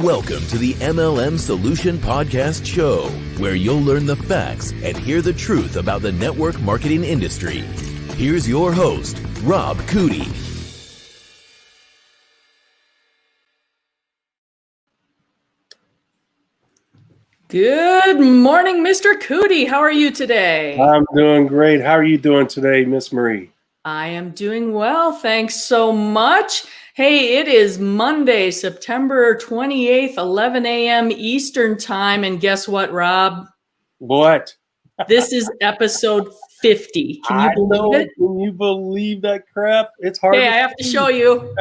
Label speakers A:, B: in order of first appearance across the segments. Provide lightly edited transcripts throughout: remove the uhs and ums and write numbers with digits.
A: Welcome to the MLM Solution Podcast Show, where you'll learn the facts and hear the truth about the network marketing industry. Here's your host, Rob Cootie.
B: Good morning, Mr. Cootie. How are you today?
C: I'm doing great. How are you doing today, Miss Marie?
B: I am doing well. Thanks so much. Hey, it is Monday, September 28th, 11 a.m. Eastern Time. And guess what, Rob?
C: What?
B: This is episode 50. Can you believe it?
C: Can you believe that crap? It's hard.
B: Hey, I have to show you.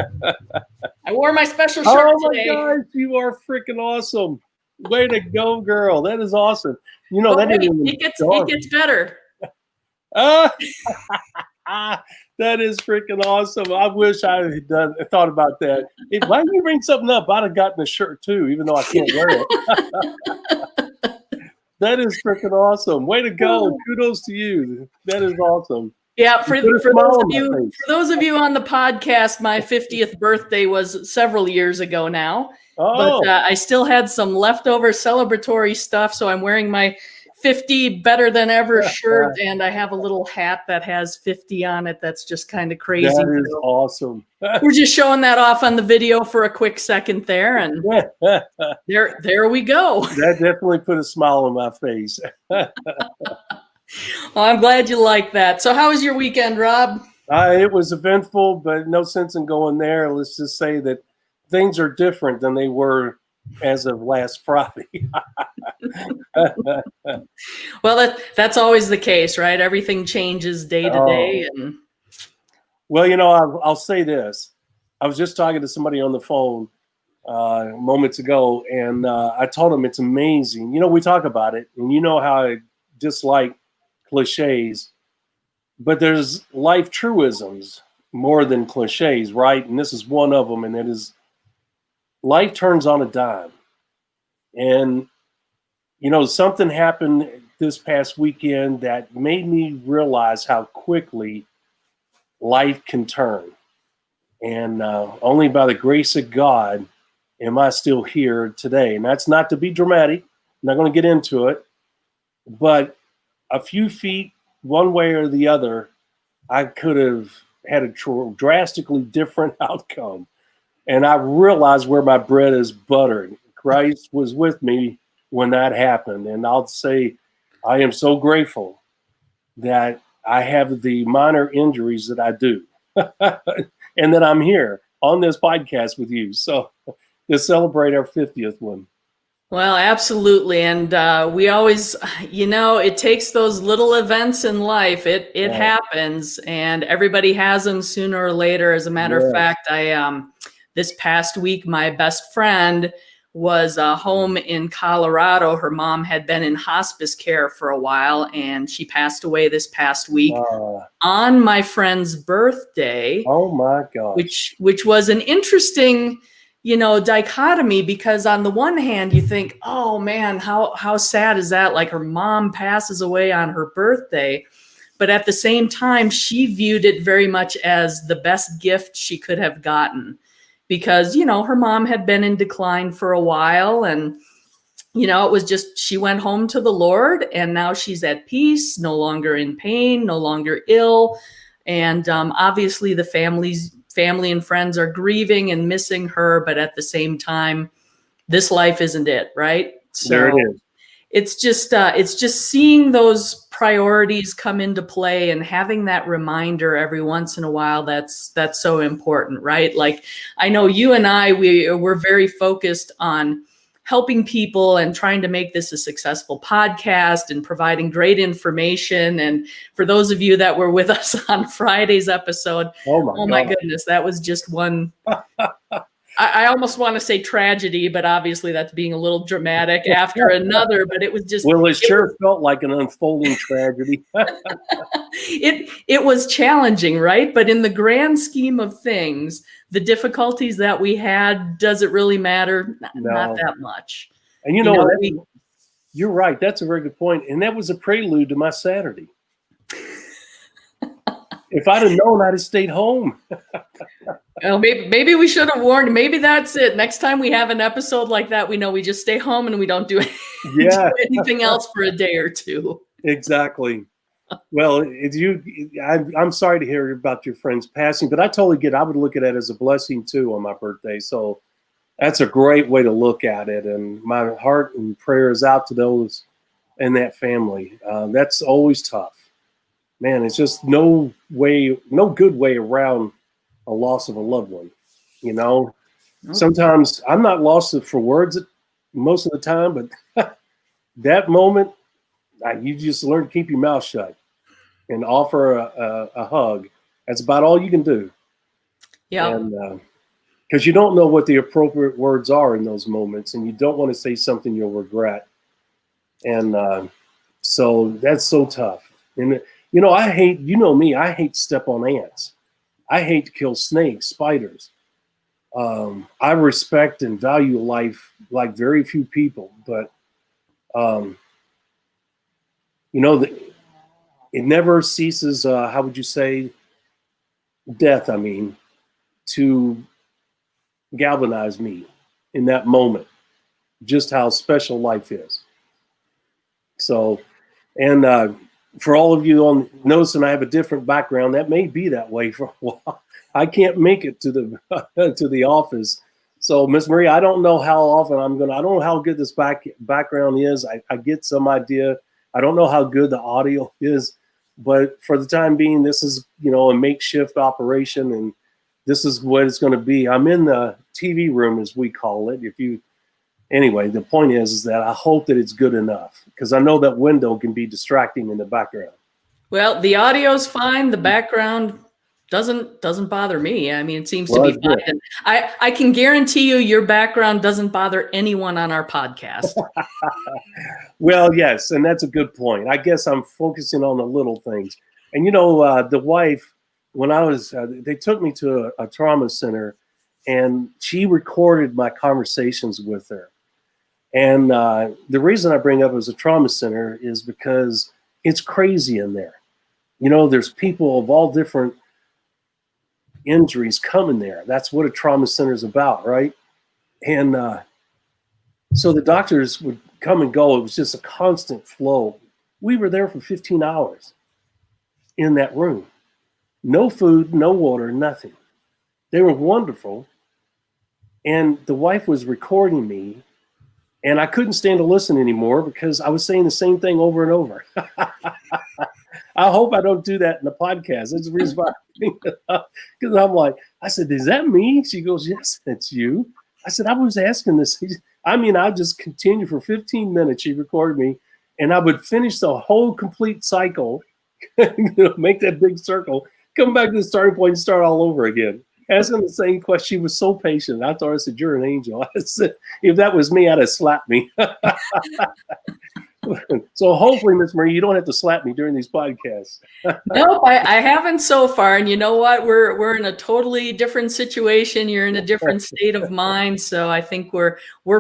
B: I wore my special shirt today.
C: Oh my gosh, you are freaking awesome. Way to go, girl. That is awesome. You know,
B: But
C: that
B: wait,
C: didn't
B: it gets better.
C: That is freaking awesome. I wish I had thought about that. Why didn't you bring something up? I'd have gotten a shirt too, even though I can't wear it. That is freaking awesome. Way to go. Kudos to you. That is awesome.
B: Yeah, for those of you on the podcast, my 50th birthday was several years ago now.
C: Oh.
B: But I still had some leftover celebratory stuff, so I'm wearing my 50 better than ever shirt, and I have a little hat that has 50 on it. That's just kind of crazy.
C: That is awesome.
B: We're just showing that off on the video for a quick second there, and there we go.
C: That definitely put a smile on my face.
B: Well, I'm glad you like that. So how was your weekend, Rob?
C: It was eventful, but no sense in going there. Let's just say that things are different than they were as of last Friday.
B: Well, that's always the case, right? Everything changes day to day. And
C: well, you know, I'll say this. I was just talking to somebody on the phone moments ago, and I told them it's amazing. You know, we talk about it, and you know how I dislike cliches, but there's life truisms more than cliches, right? And this is one of them, and it is life turns on a dime. And, you know, something happened this past weekend that made me realize how quickly life can turn. And only by the grace of God am I still here today. And that's not to be dramatic. I'm not going to get into it. But a few feet one way or the other, I could have had a drastically different outcome. And I realized where my bread is buttered. Christ was with me when that happened. And I'll say I am so grateful that I have the minor injuries that I do. And that I'm here on this podcast with you. So to celebrate our 50th one.
B: Well, absolutely. And we always, you know, it takes those little events in life. It happens, and everybody has them sooner or later. As a matter of fact, this past week, my best friend was home in Colorado. Her mom had been in hospice care for a while, and she passed away this past week on my friend's birthday.
C: Oh my gosh.
B: Which was an interesting, you know, dichotomy, because on the one hand you think, oh man, how sad is that? Like, her mom passes away on her birthday. But at the same time, she viewed it very much as the best gift she could have gotten. Because, you know, her mom had been in decline for a while, and, you know, it was just, she went home to the Lord, and now she's at peace, no longer in pain, no longer ill. And obviously the family and friends are grieving and missing her, but at the same time, this life isn't it, right? So
C: there it is.
B: It's just seeing those priorities come into play and having that reminder every once in a while. That's so important, right? Like, I know you and I, we're very focused on helping people and trying to make this a successful podcast and providing great information. And for those of you that were with us on Friday's episode, oh my goodness, that was just one. I almost want to say tragedy, but obviously that's being a little dramatic after another, but it was just.
C: Well, it sure felt like an unfolding tragedy.
B: It was challenging, right? But in the grand scheme of things, the difficulties that we had, does it really matter? Not that much.
C: And you know you're right. That's a very good point. And that was a prelude to my Saturday. If I'd have known, I'd have stayed home.
B: Well, maybe we should have warned. Maybe that's it. Next time we have an episode like that, we know we just stay home and we don't do,
C: Yeah,
B: do anything else for a day or two.
C: exactly. Well, I'm sorry to hear about your friend's passing, but I totally get it. I would look at it as a blessing too on my birthday. So that's a great way to look at it. And my heart and prayers out to those in that family. That's always tough. Man, it's just no good way around a loss of a loved one. You know, sometimes I'm not lost for words most of the time, but that moment, you just learn to keep your mouth shut and offer a hug. That's about all you can do.
B: Yeah.
C: And because you don't know what the appropriate words are in those moments, and you don't want to say something you'll regret. And so that's so tough. And you know, I hate to step on ants. I hate to kill snakes, spiders. I respect and value life like very few people, but you know, it never ceases. How would you say, death? I mean, to galvanize me in that moment, just how special life is. So, and for all of you on noticing, I have a different background. That may be that way for a while. I can't make it to the to the office. So, Miss Marie, I don't know how often I don't know how good this background is. I get some idea. I don't know how good the audio is, but for the time being, this is, you know, a makeshift operation, and this is what it's going to be. I'm in the TV room, as we call it. Anyway, the point is that I hope that it's good enough, because I know that window can be distracting in the background.
B: Well, the audio's fine. The background doesn't bother me. I mean, it seems to be fine. And I can guarantee you your background doesn't bother anyone on our podcast.
C: Well, yes, and that's a good point. I guess I'm focusing on the little things. And, you know, the wife, when I was, they took me to a trauma center, and she recorded my conversations with her. And the reason I bring up it as a trauma center is because it's crazy in there. You know, there's people of all different injuries coming there. That's what a trauma center is about, right? And so the doctors would come and go. It was just a constant flow. We were there for 15 hours in that room. No food, no water, nothing. They were wonderful. And the wife was recording me, and I couldn't stand to listen anymore because I was saying the same thing over and over. I hope I don't do that in the podcast. That's the reason why, because I'm like, I said, is that me? She goes, yes, that's you. I said, I was asking this. I mean, I just continued for 15 minutes. She recorded me, and I would finish the whole complete cycle, make that big circle, come back to the starting point and start all over again. Asking the same question. She was so patient. I told her, I said, you're an angel. I said, if that was me, I'd have slapped me. So hopefully, Miss Marie, you don't have to slap me during these podcasts.
B: Nope, I haven't so far. And you know what? We're in a totally different situation. You're in a different state of mind. So I think we're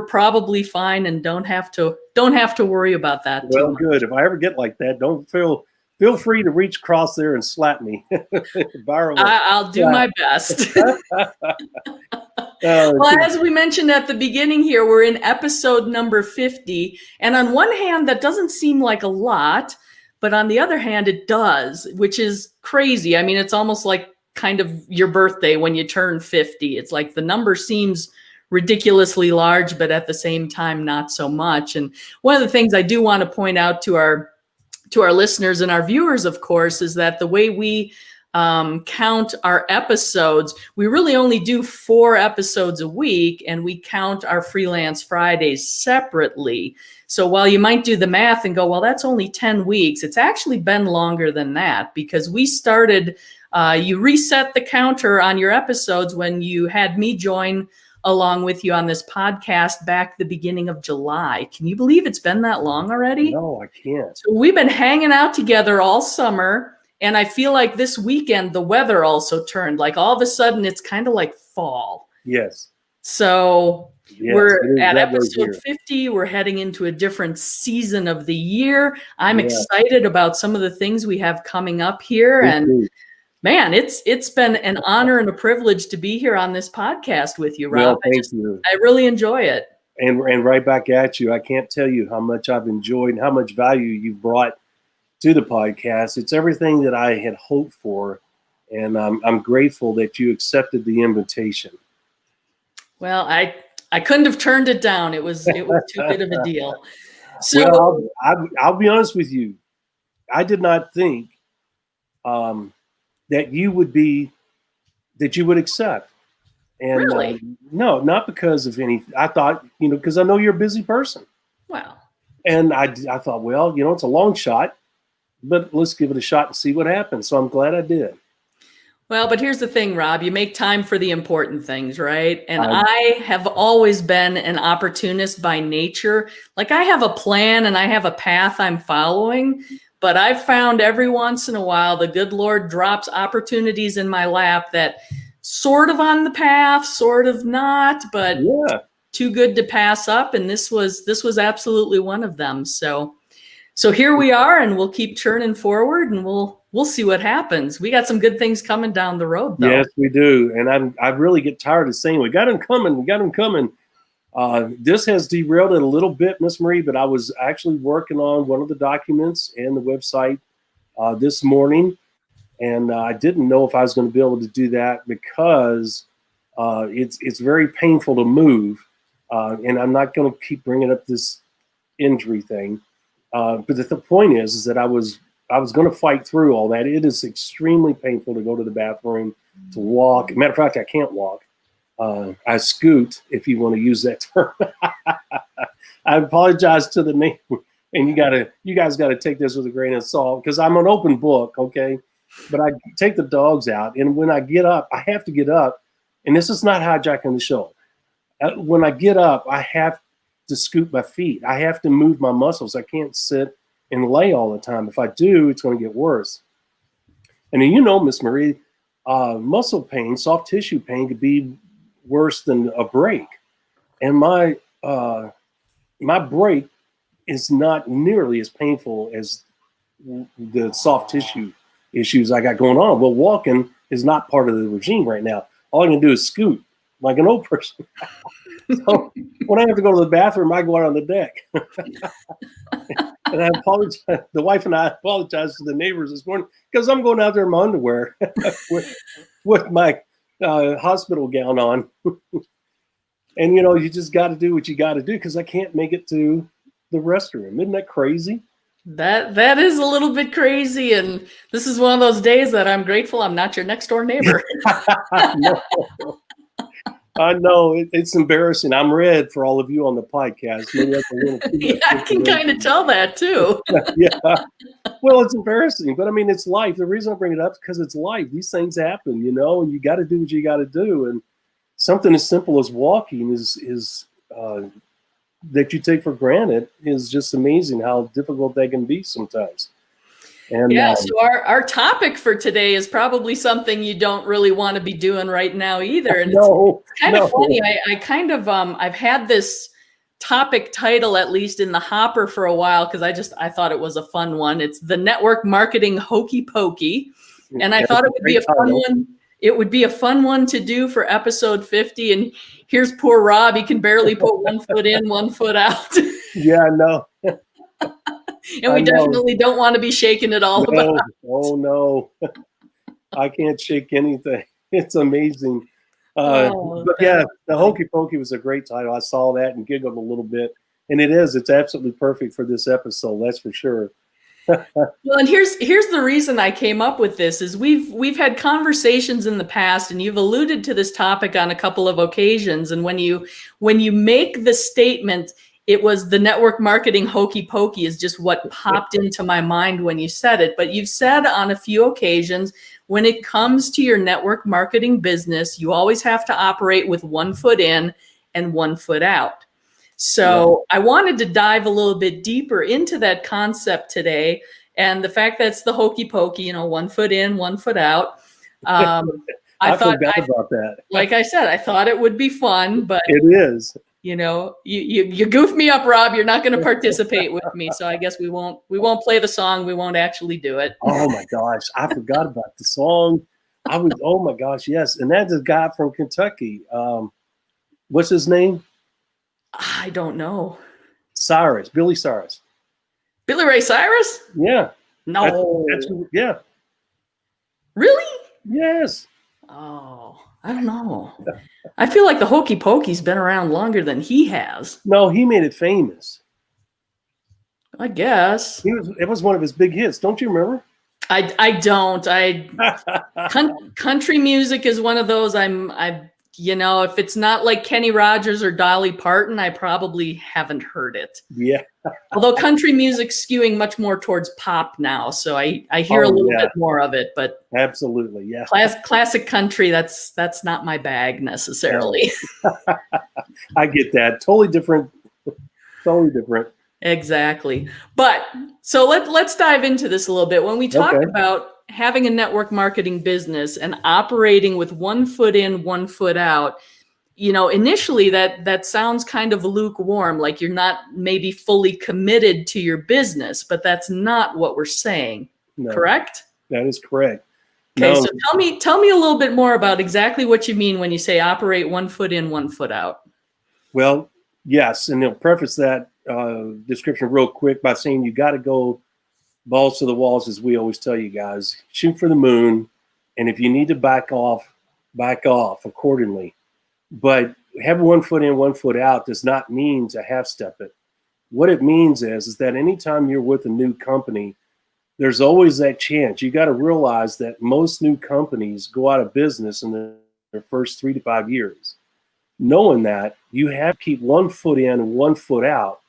B: probably fine and don't have to worry about that.
C: Well, good. If I ever get like that, don't feel free to reach across there and slap me.
B: I'll do my best. Well, as we mentioned at the beginning here, we're in episode number 50. And on one hand, that doesn't seem like a lot, but on the other hand, it does, which is crazy. I mean, it's almost like kind of your birthday when you turn 50. It's like the number seems ridiculously large, but at the same time, not so much. And one of the things I do want to point out to our listeners and our viewers, of course, is that the way we count our episodes, we really only do 4 episodes a week, and we count our Freelance Fridays separately. So while you might do the math and go, well, that's only 10 weeks, it's actually been longer than that, because we started, you reset the counter on your episodes when you had me join along with you on this podcast back the beginning of July. Can you believe it's been that long already?
C: No, I can't.
B: So we've been hanging out together all summer. And I feel like this weekend, the weather also turned. Like all of a sudden, it's kind of like fall.
C: Yes.
B: So
C: yes,
B: we're at episode 50. We're heading into a different season of the year. I'm excited about some of the things we have coming up here. And Man, it's been an honor and a privilege to be here on this podcast with you, Rob.
C: Well, thank you.
B: I really enjoy it.
C: And right back at you. I can't tell you how much I've enjoyed and how much value you've brought to the podcast. It's everything that I had hoped for, and I'm grateful that you accepted the invitation.
B: Well, I couldn't have turned it down. It was too good of a deal. So,
C: well, I'll be honest with you. I did not think that you would accept. And
B: really?
C: No, not because of anything. I thought, because I know you're a busy person.
B: Wow.
C: And I thought, well, it's a long shot, but let's give it a shot and see what happens. So I'm glad I did.
B: Well, but here's the thing, Rob, you make time for the important things, right? And I have always been an opportunist by nature. Like, I have a plan and I have a path I'm following, but I've found every once in a while, the good Lord drops opportunities in my lap that sort of on the path, sort of not, but too good to pass up. And this was absolutely one of them. So here we are, and we'll keep churning forward, and we'll see what happens. We got some good things coming down the road, though.
C: Yes, we do. And I really get tired of saying, we got them coming. This has derailed it a little bit, Miss Marie, but I was actually working on one of the documents and the website this morning. And I didn't know if I was going to be able to do that because it's very painful to move. And I'm not going to keep bringing up this injury thing. But the point is that I was going to fight through all that. It is extremely painful to go to the bathroom, to walk. Matter of fact, I can't walk. I scoot, if you want to use that term. I apologize to the neighbor, and you guys got to take this with a grain of salt because I'm an open book, okay? But I take the dogs out, and when I get up, I have to get up, and this is not hijacking the show. When I get up, I have to scoot my feet. I have to move my muscles. I can't sit and lay all the time. If I do, it's going to get worse. And then, Miss Marie, muscle pain, soft tissue pain could be worse than a break. And my break is not nearly as painful as the soft tissue issues I got going on. Well, walking is not part of the regime right now. All I can do is scoot like an old person. So when I have to go to the bathroom, I go out on the deck. And I apologize. The wife and I apologize to the neighbors this morning because I'm going out there in my underwear with my hospital gown on. And, you just got to do what you got to do because I can't make it to the restroom. Isn't that crazy?
B: That is a little bit crazy. And this is one of those days that I'm grateful I'm not your next door neighbor.
C: No. I know it's embarrassing. I'm red for all of you on the podcast. Maybe that's a little
B: yeah, I can kind of tell that too.
C: Yeah. Well, it's embarrassing, but I mean, it's life. The reason I bring it up is because it's life. These things happen, and you got to do what you got to do. And something as simple as walking is that you take for granted is just amazing how difficult that can be sometimes. And,
B: so our topic for today is probably something you don't really want to be doing right now either. And it's kind of funny. I kind of I've had this topic title at least in the hopper for a while because I thought it was a fun one. It's the network marketing Hokey Pokey, and I thought it would be a fun one. It would be a fun one to do for episode 50. And here's poor Rob; he can barely put one foot in, one foot out.
C: Yeah, I know.
B: And we definitely don't want to be shaking it all about.
C: Oh, no. I can't shake anything. It's amazing. But yeah, the Hokey Pokey was a great title. I saw that and giggled a little bit. And it's absolutely perfect for this episode. That's for sure.
B: Well, and here's the reason I came up with this is we've had conversations in the past, and you've alluded to this topic on a couple of occasions. And when you make the statement, it was the network marketing Hokey Pokey is just what popped into my mind when you said it. But you've said on a few occasions, when it comes to your network marketing business, you always have to operate with 1 foot in and 1 foot out. So I wanted to dive a little bit deeper into that concept today. And the fact that it's the Hokey Pokey, 1 foot in, 1 foot out. I
C: forgot about that.
B: Like I said, I thought it would be fun, but
C: it is.
B: You goof me up, Rob. You're not going to participate with me, so I guess we won't play the song. We won't actually do it.
C: Oh my gosh, I forgot about the song. Oh my gosh, yes. And that's a guy from Kentucky. What's his name?
B: I don't know.
C: Cyrus, Billy Cyrus.
B: Billy Ray Cyrus?
C: Yeah.
B: No.
C: Yeah.
B: Really?
C: Yes.
B: Oh, I don't know. I feel like the Hokey Pokey's been around longer than he has.
C: No, he made it famous.
B: I guess.
C: It was one of his big hits. Don't you remember?
B: I don't. Country music is one of those if it's not like Kenny Rogers or Dolly Parton, I probably haven't heard it.
C: Yeah.
B: Although country music's skewing much more towards pop now, so I hear a little bit more of it, but
C: absolutely, yeah.
B: Classic country, that's not my bag necessarily.
C: I get that. Totally different. Totally different.
B: Exactly. But so let's dive into this a little bit. When we talk about having a network marketing business and operating with 1 foot in, 1 foot out, initially that sounds kind of lukewarm, like you're not maybe fully committed to your business, but that's not what we're saying. No, correct?
C: That is correct.
B: Okay, so tell me a little bit more about exactly what you mean when you say operate 1 foot in, 1 foot out.
C: Well, yes, and they'll preface that description real quick by saying you got to go balls to the walls, as we always tell you guys. Shoot for the moon, and if you need to back off accordingly. But having 1 foot in, 1 foot out does not mean to half step it. What it means is that anytime you're with a new company, there's always that chance. You got to realize that most new companies go out of business in their first 3 to 5 years. Knowing that, you have to keep 1 foot in and 1 foot out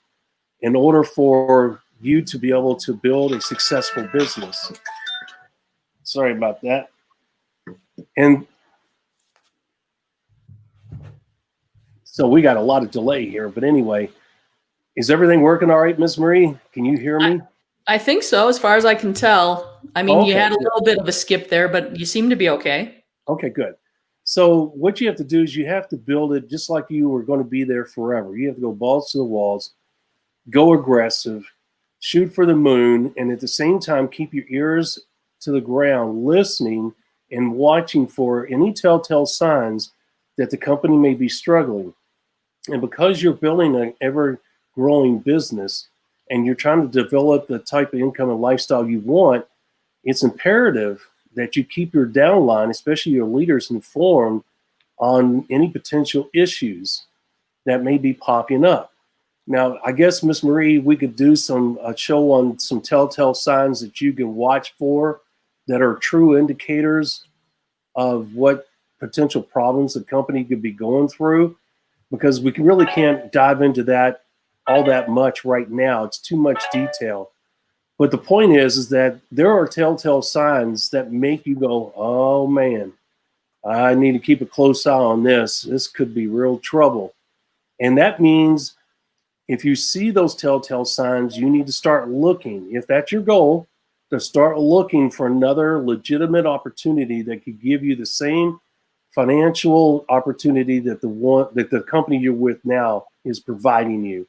C: in order for you to be able to build a successful business. Sorry about that. And so we got a lot of delay here, but anyway, is everything working all right, Miss Marie? Can you hear me?
B: I think so, as far as I can tell. I mean, you had a little bit of a skip there, but you seem to be okay.
C: Okay, good. So what you have to do is you have to build it just like you were going to be there forever. You have to go balls to the walls, go aggressive, shoot for the moon, and at the same time, keep your ears to the ground, listening and watching for any telltale signs that the company may be struggling. And because you're building an ever-growing business and you're trying to develop the type of income and lifestyle you want, it's imperative that you keep your downline, especially your leaders, informed on any potential issues that may be popping up. Now, I guess, Miss Marie, we could do a show on some telltale signs that you can watch for that are true indicators of what potential problems the company could be going through, because we really can't dive into that all that much right now. It's too much detail. But the point is that there are telltale signs that make you go, oh man, I need to keep a close eye on this. This could be real trouble. And that means if you see those telltale signs, you need to start looking. If that's your goal, to start looking for another legitimate opportunity that could give you the same financial opportunity that the company you're with now is providing you.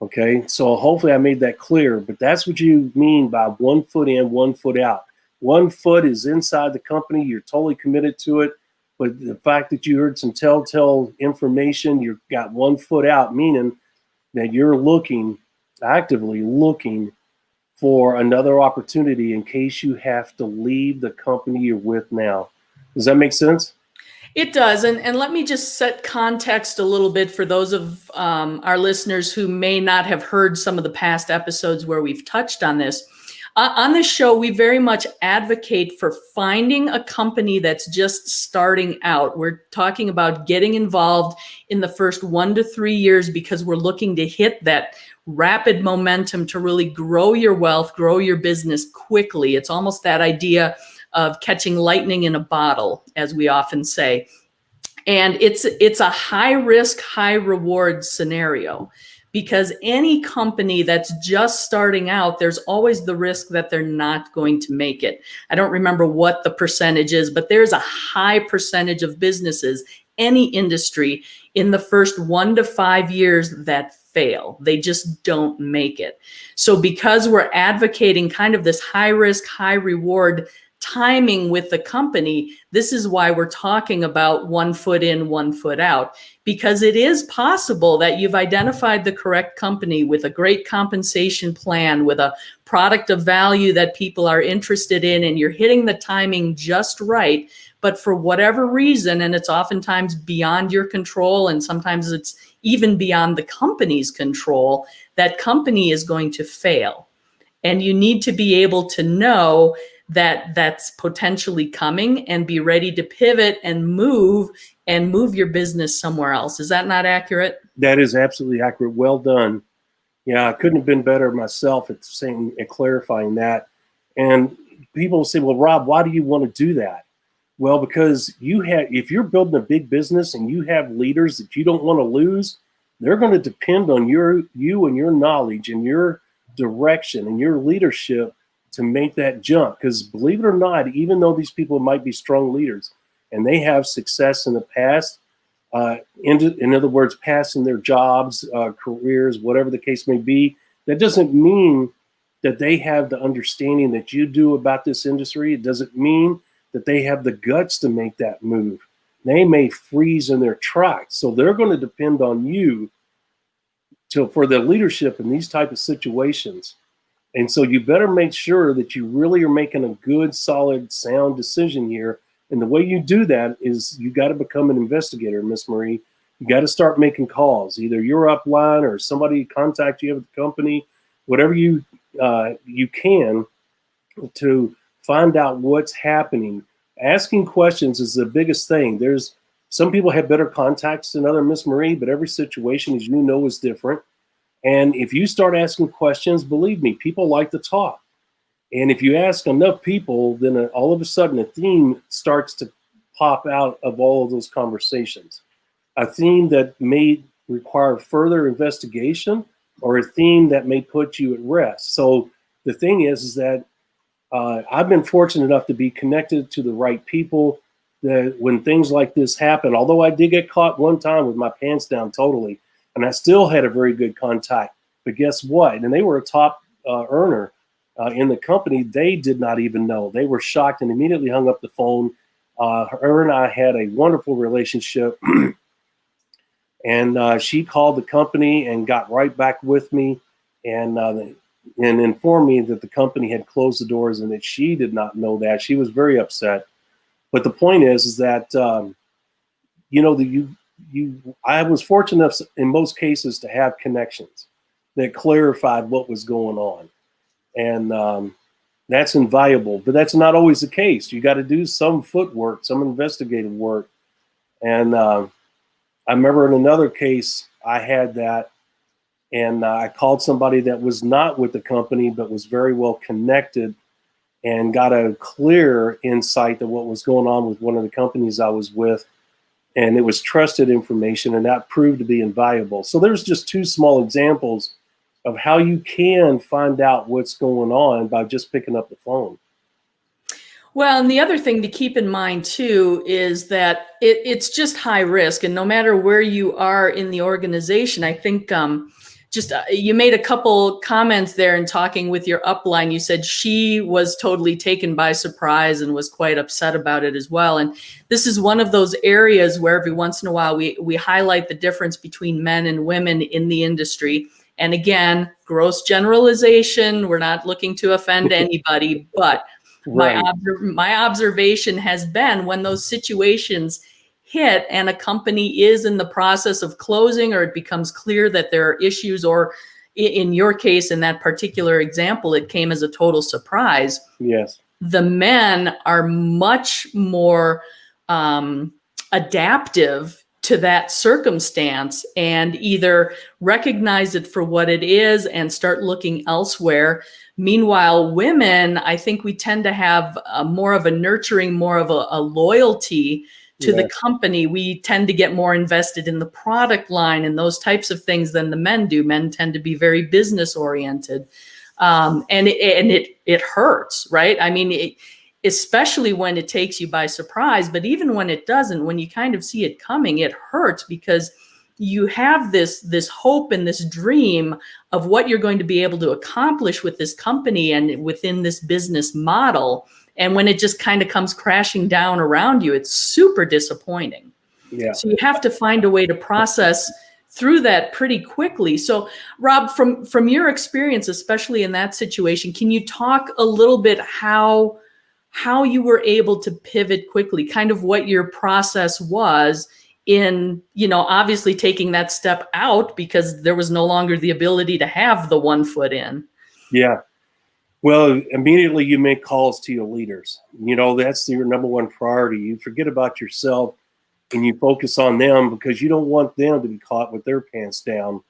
C: Okay, so hopefully I made that clear, but that's what you mean by 1 foot in, 1 foot out. 1 foot is inside the company, you're totally committed to it, but the fact that you heard some telltale information, you've got 1 foot out, meaning that you're actively looking for another opportunity in case you have to leave the company you're with now. Does that make sense?
B: It does. And let me just set context a little bit for those of our listeners who may not have heard some of the past episodes where we've touched on this. On this show, we very much advocate for finding a company that's just starting out. We're talking about getting involved in the first 1 to 3 years because we're looking to hit that rapid momentum to really grow your wealth, grow your business quickly. It's almost that idea of catching lightning in a bottle, as we often say. And it's a high risk, high reward scenario, because any company that's just starting out, there's always the risk that they're not going to make it. I don't remember what the percentage is, but there's a high percentage of businesses, any industry, in the first 1 to 5 years that fail. They just don't make it. So because we're advocating kind of this high risk, high reward timing with the company, this is why we're talking about 1 foot in, 1 foot out, because it is possible that you've identified the correct company with a great compensation plan, with a product of value that people are interested in, and you're hitting the timing just right. But for whatever reason, and it's oftentimes beyond your control, and sometimes it's even beyond the company's control, that company is going to fail. And you need to be able to know that that's potentially coming and be ready to pivot and move your business somewhere else. Is that not accurate?
C: That is absolutely accurate. Well done. Yeah, I couldn't have been better myself at saying and clarifying that. And people say, well, Rob, why do you want to do that? Well, because if you're building a big business and you have leaders that you don't want to lose, they're going to depend on you and your knowledge and your direction and your leadership to make that jump. Because believe it or not, even though these people might be strong leaders and they have success in the past, in other words, passing their jobs, careers, whatever the case may be, that doesn't mean that they have the understanding that you do about this industry. It doesn't mean that they have the guts to make that move. They may freeze in their tracks. So they're going to depend on you for the leadership in these type of situations. And so you better make sure that you really are making a good, solid, sound decision here. And the way you do that is you got to become an investigator, Miss Marie. You got to start making calls, either your upline or somebody contact you at the company, whatever you can to find out what's happening. Asking questions is the biggest thing. There's some people have better contacts than other, Miss Marie, but every situation, as you know, is different. And if you start asking questions, believe me, people like to talk. And if you ask enough people, then all of a sudden a theme starts to pop out of all of those conversations. A theme that may require further investigation or a theme that may put you at rest. So the thing is that I've been fortunate enough to be connected to the right people that when things like this happen, although I did get caught one time with my pants down totally, and I still had a very good contact. But guess what? And they were a top earner in the company. They did not even know. They were shocked and immediately hung up the phone. Her and I had a wonderful relationship. And she called the company and got right back with me and informed me that the company had closed the doors and that she did not know that. She was very upset. But the point is that, I was fortunate enough in most cases to have connections that clarified what was going on. And that's invaluable, but that's not always the case. You got to do some footwork, some investigative work. And I remember in another case, I had that, and I called somebody that was not with the company, but was very well connected and got a clear insight of what was going on with one of the companies I was with. And it was trusted information, and that proved to be invaluable. So there's just two small examples of how you can find out what's going on by just picking up the phone.
B: Well, and the other thing to keep in mind too is that it's just high risk, and no matter where you are in the organization, I think you made a couple comments there in talking with your upline. You said she was totally taken by surprise and was quite upset about it as well. And this is one of those areas where every once in a while we highlight the difference between men and women in the industry. And again, gross generalization. We're not looking to offend anybody, but right. My observation has been when those situations hit and a company is in the process of closing, or it becomes clear that there are issues, or in your case, in that particular example, it came as a total surprise.
C: Yes.
B: The men are much more adaptive to that circumstance and either recognize it for what it is and start looking elsewhere. Meanwhile, women, I think we tend to have more of a nurturing, more of a loyalty to the company. We tend to get more invested in the product line and those types of things than the men do. Men tend to be very business oriented. And it hurts, right? I mean, especially when it takes you by surprise, but even when it doesn't, when you kind of see it coming, it hurts because you have this hope and this dream of what you're going to be able to accomplish with this company and within this business model. And when it just kind of comes crashing down around you, it's super disappointing.
C: Yeah.
B: So you have to find a way to process through that pretty quickly. So Rob, from your experience, especially in that situation, can you talk a little bit how you were able to pivot quickly, kind of what your process was in, obviously taking that step out because there was no longer the ability to have the 1 foot in?
C: Yeah. Well, immediately you make calls to your leaders. That's your number one priority. You forget about yourself and you focus on them because you don't want them to be caught with their pants down.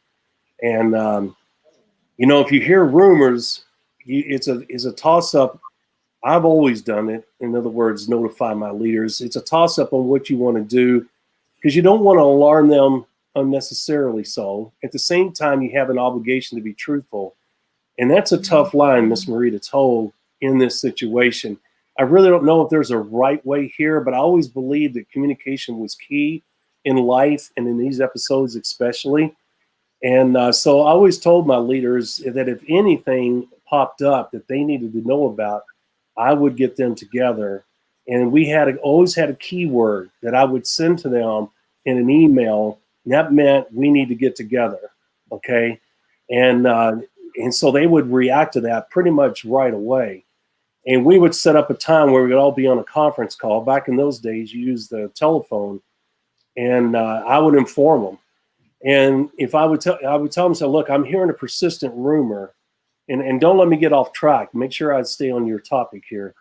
C: And, if you hear rumors, it's a toss up. I've always done it. In other words, notify my leaders. It's a toss up on what you want to do because you don't want to alarm them unnecessarily. So at the same time, you have an obligation to be truthful. And that's a tough line, Miss Marie, to toe in this situation. I really don't know if there's a right way here, but I always believed that communication was key in life and in these episodes especially. And so I always told my leaders that if anything popped up that they needed to know about, I would get them together. And we always had a keyword that I would send to them in an email. And that meant we need to get together, okay? And so they would react to that pretty much right away. And we would set up a time where we would all be on a conference call. Back in those days, you used the telephone, and I would inform them. And if I would tell them, say, look, I'm hearing a persistent rumor, and don't let me get off track. Make sure I stay on your topic here.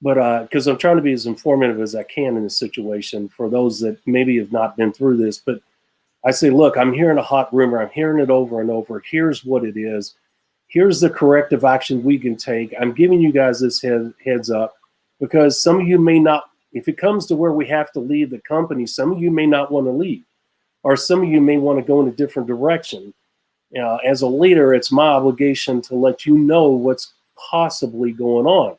C: But because I'm trying to be as informative as I can in this situation for those that maybe have not been through this. But I say, look, I'm hearing a hot rumor. I'm hearing it over and over. Here's what it is. Here's the corrective action we can take. I'm giving you guys this heads up because some of you may not, if it comes to where we have to leave the company, some of you may not want to leave, or some of you may want to go in a different direction. As a leader, it's my obligation to let you know what's possibly going on.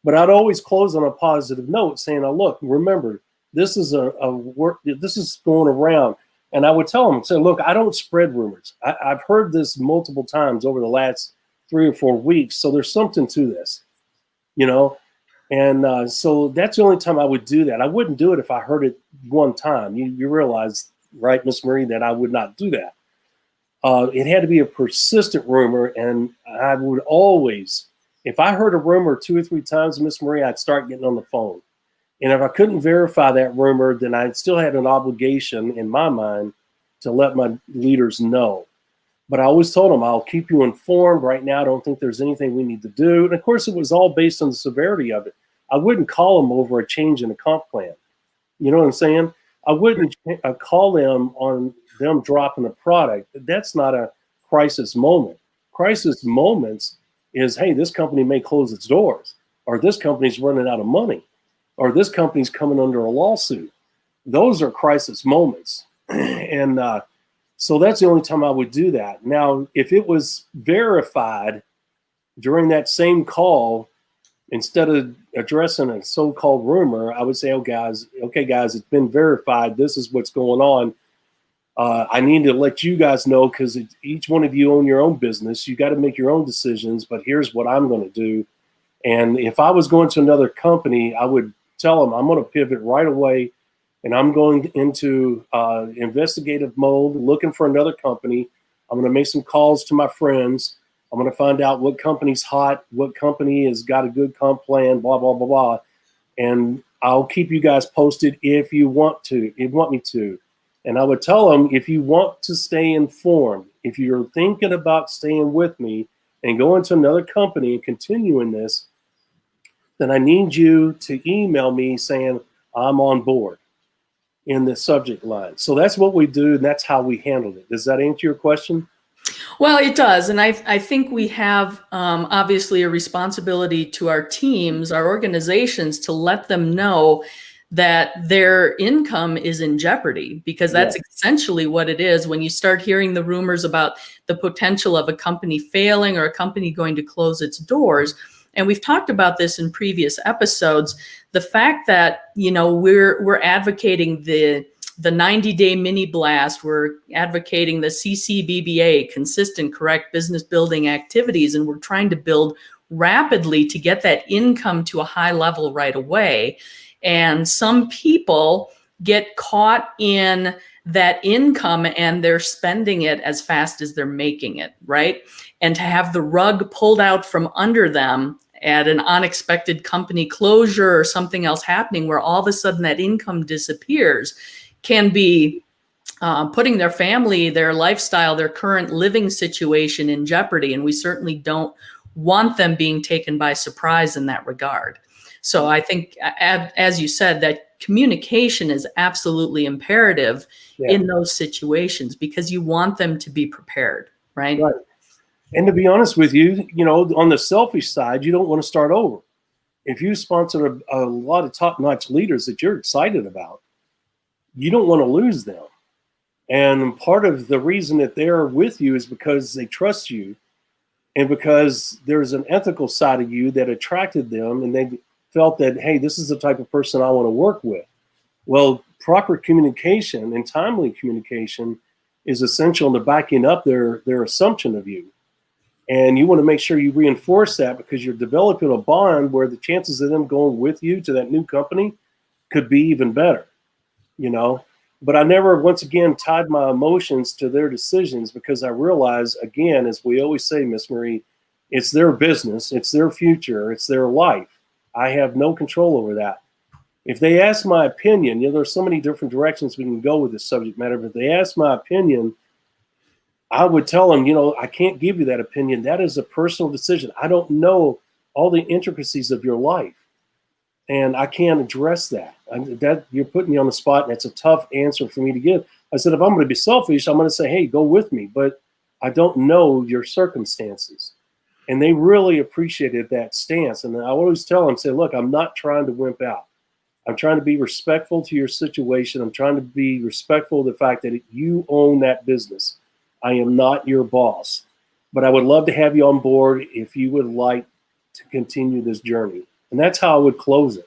C: But I'd always close on a positive note saying, oh, look, remember, this is this is going around. And I would tell them, say, look, I don't spread rumors. I've heard this multiple times over the last 3 or 4 weeks. So there's something to this, And so that's the only time I would do that. I wouldn't do it if I heard it one time. You realize, right, Miss Marie, that I would not do that. It had to be a persistent rumor. And I would always, if I heard a rumor 2 or 3 times, Miss Marie, I'd start getting on the phone. And if I couldn't verify that rumor, then I still had an obligation in my mind to let my leaders know. But I always told them, I'll keep you informed. Right now, I don't think there's anything we need to do. And of course, it was all based on the severity of it. I wouldn't call them over a change in a comp plan. You know what I'm saying? I wouldn't call them on them dropping a product. That's not a crisis moment. Crisis moments is, hey, this company may close its doors, or this company's running out of money, or this company's coming under a lawsuit. Those are crisis moments. And so that's the only time I would do that. Now, if it was verified during that same call, instead of addressing a so-called rumor, I would say, okay, guys, it's been verified. This is what's going on. I need to let you guys know because each one of you own your own business. You got to make your own decisions, but here's what I'm going to do. And if I was going to another company, I would tell them I'm going to pivot right away, and I'm going into investigative mode, looking for another company. I'm going to make some calls to my friends. I'm going to find out what company's hot, what company has got a good comp plan, blah, blah, blah, blah. And I'll keep you guys posted if you want me to. And I would tell them, if you want to stay informed, if you're thinking about staying with me and going to another company and continuing this, then I need you to email me saying I'm on board in the subject line. So that's what we do, and that's how we handled it. Does that answer your question?
B: Well, it does. And I think we have obviously a responsibility to our teams, our organizations, to let them know that their income is in jeopardy, because that's essentially what it is. When you start hearing the rumors about the potential of a company failing or a company going to close its doors, and we've talked about this in previous episodes, the fact that, we're advocating the 90-day mini blast, we're advocating the CCBBA, consistent, correct business building activities, and we're trying to build rapidly to get that income to a high level right away. And some people get caught in that income and they're spending it as fast as they're making it, right? And to have the rug pulled out from under them at an unexpected company closure or something else happening where all of a sudden that income disappears can be putting their family, their lifestyle, their current living situation in jeopardy. And we certainly don't want them being taken by surprise in that regard. So I think, as you said, that communication is absolutely imperative in those situations because you want them to be prepared, right?
C: Right. And to be honest with you, you know, on the selfish side, you don't want to start over. If you sponsor a lot of top-notch leaders that you're excited about, you don't want to lose them. And part of the reason that they're with you is because they trust you and because there's an ethical side of you that attracted them and they felt that, hey, this is the type of person I want to work with. Well, proper communication and timely communication is essential to backing up their assumption of you. And you want to make sure you reinforce that because you're developing a bond where the chances of them going with you to that new company could be even better, you know. But I never, once again, tied my emotions to their decisions because I realize, again, as we always say, Miss Marie, it's their business, it's their future, it's their life. I have no control over that. If they ask my opinion, you know, there's so many different directions we can go with this subject matter, but if they ask my opinion, I would tell them, you know, I can't give you that opinion. That is a personal decision. I don't know all the intricacies of your life, and I can't address that. That you're putting me on the spot, and that's a tough answer for me to give. I said, if I'm going to be selfish, I'm going to say, hey, go with me, but I don't know your circumstances. And they really appreciated that stance. And I always tell them, say, look, I'm not trying to wimp out. I'm trying to be respectful to your situation. I'm trying to be respectful of the fact that you own that business. I am not your boss, but I would love to have you on board if you would like to continue this journey. And that's how I would close it.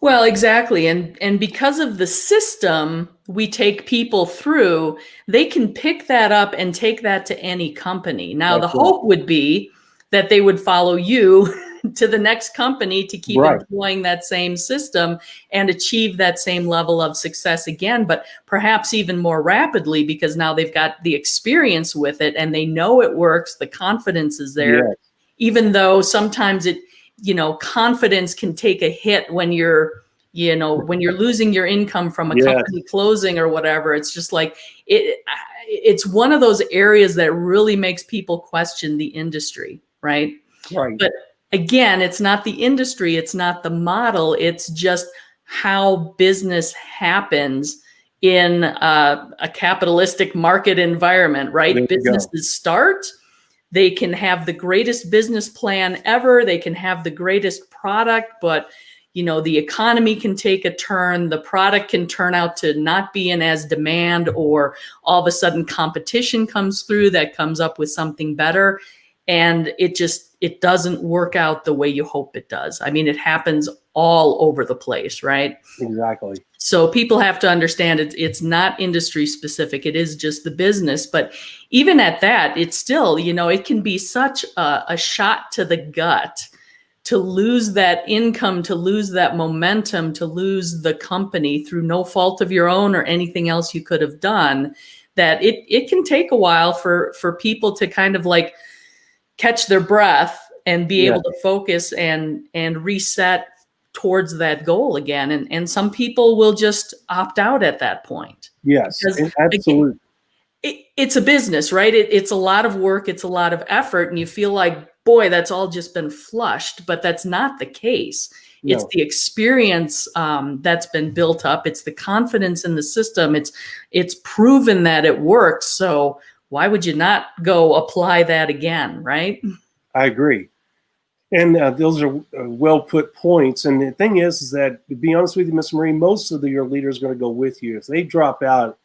B: Well, exactly. And because of the system we take people through, they can pick that up and take that to any company. Now, the hope would be that they would follow you to the next company to keep employing that same system and achieve that same level of success again, but perhaps even more rapidly because now they've got the experience with it and they know it works. The confidence is there, even though sometimes it, you know, confidence can take a hit when you're, you know, when you're losing your income from a company closing or whatever. It's just like it's one of those areas that really makes people question the industry, right?
C: Right.
B: But again, it's not the industry, it's not the model, it's just how business happens in a capitalistic market environment, right? Businesses start, they can have the greatest business plan ever, they can have the greatest product, but you know, the economy can take a turn, the product can turn out to not be in as demand, or all of a sudden competition comes through that comes up with something better. And it doesn't work out the way you hope it does. I mean, it happens all over the place, right?
C: Exactly.
B: So people have to understand it's not industry specific. It is just the business. But even at that, it's still, you know, it can be such a shot to the gut to lose that income, to lose that momentum, to lose the company through no fault of your own or anything else you could have done, that it can take a while for people to kind of like catch their breath and be able to focus and reset towards that goal again. And some people will just opt out at that point.
C: Yes,
B: because,
C: absolutely.
B: again, it's a business, right? It's a lot of work. It's a lot of effort. And you feel like, boy, that's all just been flushed, but that's not the case. No. It's the experience that's been built up. It's the confidence in the system. It's proven that it works. So why would you not go apply that again, right?
C: I agree. And those are well put points. And the thing is that, to be honest with you, Ms. Marie, most of your leaders are going to go with you. If they drop out,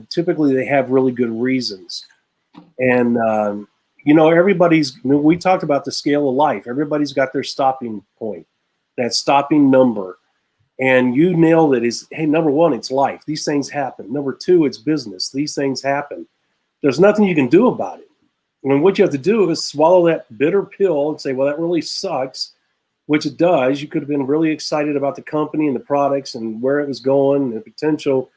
C: typically they have really good reasons. And, you know, we talked about the scale of life. Everybody's got their stopping point, that stopping number. And you nailed it. Is, hey, number one, it's life. These things happen. Number two, it's business. These things happen. There's nothing you can do about it. And what you have to do is swallow that bitter pill and say, well, that really sucks, which it does. You could have been really excited about the company and the products and where it was going and the potential.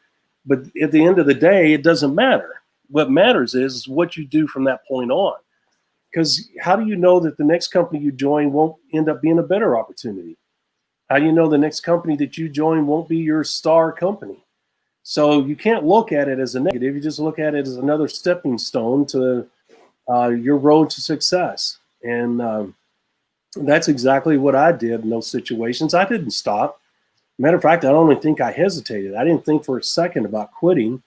C: But at the end of the day, it doesn't matter. What matters is what you do from that point on. Because how do you know that the next company you join won't end up being a better opportunity? How do you know the next company that you join won't be your star company? So you can't look at it as a negative. You just look at it as another stepping stone to your road to success. And that's exactly what I did in those situations. I didn't stop. Matter of fact, I don't even think I hesitated. I didn't think for a second about quitting.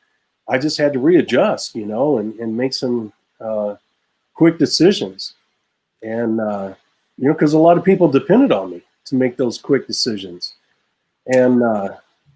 C: I just had to readjust, and make some quick decisions. And, because a lot of people depended on me to make those quick decisions. And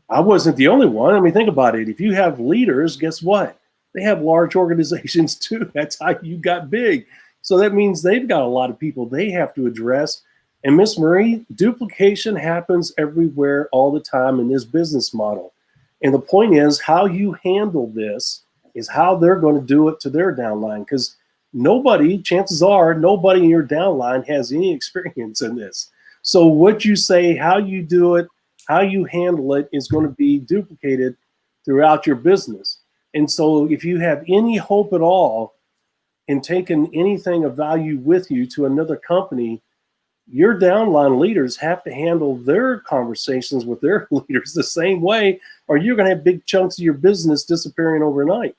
C: I wasn't the only one. I mean, think about it. If you have leaders, guess what? They have large organizations too. That's how you got big. So that means they've got a lot of people they have to address. And Miss Marie, duplication happens everywhere all the time in this business model. And the point is, how you handle this is how they're going to do it to their downline. Because chances are, nobody in your downline has any experience in this. So what you say, how you do it, how you handle it is going to be duplicated throughout your business. And so if you have any hope at all in taking anything of value with you to another company, your downline leaders have to handle their conversations with their leaders the same way, or you're going to have big chunks of your business disappearing overnight.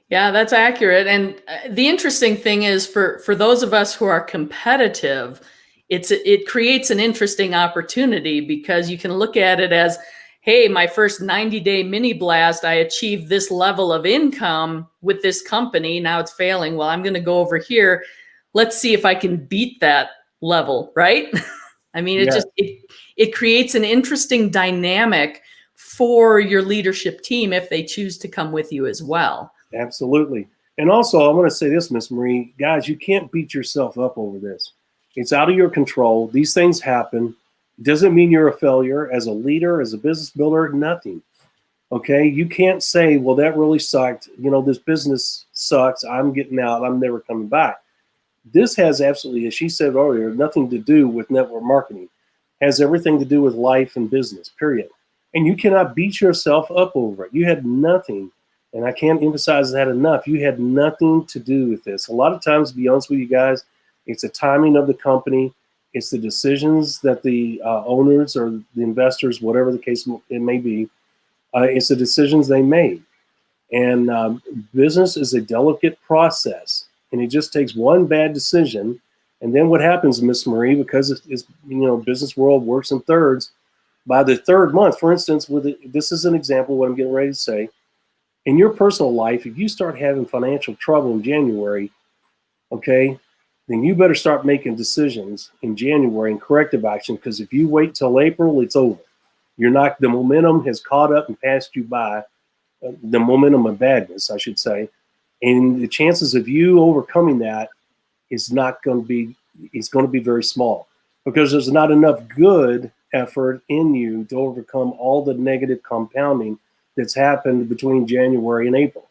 B: Yeah, that's accurate. And the interesting thing is for those of us who are competitive, it creates an interesting opportunity because you can look at it as, hey, my first 90-day mini blast, I achieved this level of income with this company. Now it's failing. Well, I'm going to go over here. Let's see if I can beat that level, right? I mean, it creates an interesting dynamic for your leadership team if they choose to come with you as well.
C: Absolutely. And also, I want to say this, Miss Marie, guys, you can't beat yourself up over this. It's out of your control. These things happen. Doesn't mean you're a failure as a leader, as a business builder, nothing. Okay. You can't say, well, that really sucked. This business sucks. I'm getting out. I'm never coming back. This has absolutely, as she said earlier, nothing to do with network marketing. It has everything to do with life and business, period. And you cannot beat yourself up over it. You had nothing, and I can't emphasize that enough. You had nothing to do with this. A lot of times, to be honest with you guys, it's the timing of the company. It's the decisions that the owners or the investors, whatever the case it may be, it's the decisions they made. And business is a delicate process, and it just takes one bad decision. And then what happens, Miss Marie, because it's business world works in thirds. By the third month, for instance, this is an example of what I'm getting ready to say. In your personal life, if you start having financial trouble in January, okay, then you better start making decisions in January and corrective action, because if you wait till April, it's over. The momentum has caught up and passed you by, the momentum of badness, I should say. And the chances of you overcoming that is going to be very small, because there's not enough good effort in you to overcome all the negative compounding that's happened between January and April.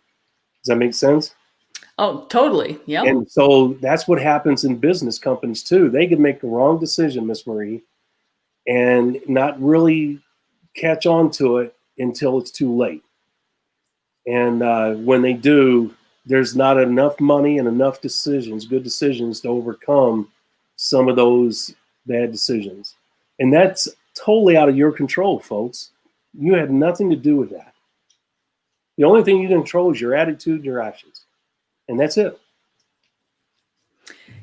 C: Does that make sense?
B: Oh, totally. Yeah.
C: And so that's what happens in business companies too. They can make the wrong decision, Miss Marie, and not really catch on to it until it's too late. And when they do, there's not enough money and enough good decisions to overcome some of those bad decisions. And that's totally out of your control, folks. You had nothing to do with that. The only thing you can control is your attitude and your actions. And that's it.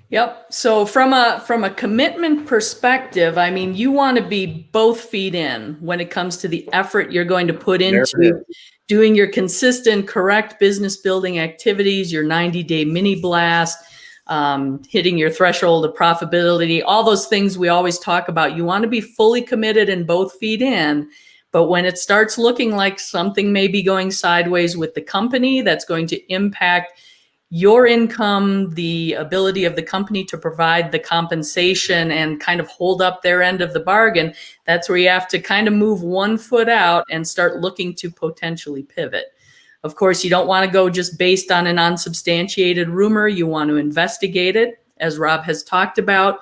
B: Yep. So from a commitment perspective, I mean, you want to be both feet in when it comes to the effort you're going to put into doing your consistent, correct business building activities, your 90-day mini blast, hitting your threshold of profitability, all those things we always talk about. You want to be fully committed and both feet in. But when it starts looking like something may be going sideways with the company that's going to impact your income, the ability of the company to provide the compensation and kind of hold up their end of the bargain, that's where you have to kind of move one foot out and start looking to potentially pivot. Of course, you don't want to go just based on an unsubstantiated rumor. You want to investigate it, as Rob has talked about,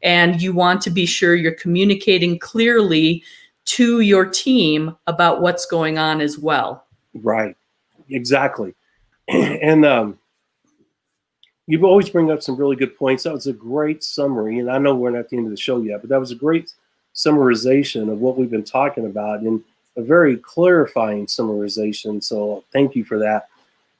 B: and you want to be sure you're communicating clearly to your team about what's going on as well.
C: Right. Exactly. And you always bring up some really good points. That was a great summary. And I know we're not at the end of the show yet, but that was a great summarization of what we've been talking about, and a very clarifying summarization. So thank you for that.